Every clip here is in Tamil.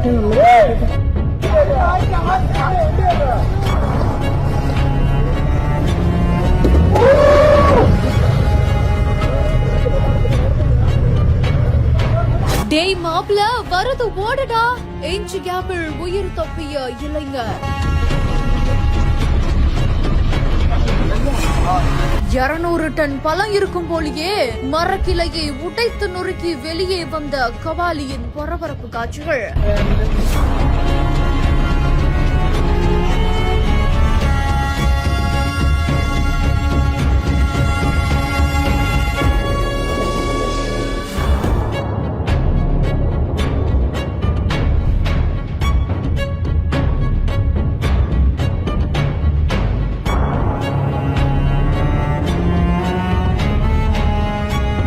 பண்ணிட்டு நம்ம டேய் மாப்ள வரது ஓடடா. எஞ்சி கேப்பிள் உயிர் தப்பிய இளைஞர் 200 டன் பழம் இருக்கும் போலியே மரக்கிளையை உடைத்து நொறுக்கி வெளியே வந்த கபாலியின் பரபரப்பு காட்சிகள்.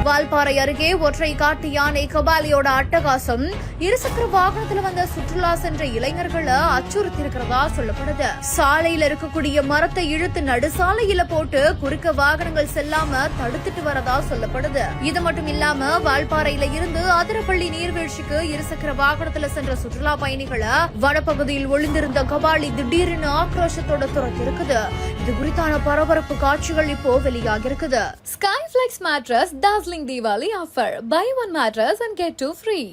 வால்பாறை அருகே ஒற்றை காட்டு யானை கபாலியோட அட்டகாசம் இருசக்கர வாகனத்துல வந்த சுற்றுலா சென்ற இளைஞர்களை அச்சுறுத்திருக்கிறதா சொல்லப்படுது. சாலையில இருக்கக்கூடிய மரத்தை இழுத்து நடுசாலையில போட்டு குறுக்க வாகனங்கள் செல்லாம தடுத்துட்டு வரதா சொல்லப்படுது. இது மட்டும் இல்லாம வால்பாறையில இருந்து அதிரப்பள்ளி நீர்வீழ்ச்சிக்கு இருசக்கர வாகனத்துல சென்ற சுற்றுலா பயணிகளை வனப்பகுதியில் ஒளிந்திருந்த கபாலி திடீர்னு ஆக்ரோஷத்தோட துரத்திருக்குது. இது குறித்தான பரபரப்பு காட்சிகள் இப்போ வெளியாகி இருக்குது. Skyflex mattress dazzling Diwali offer. Buy one mattress and get two free.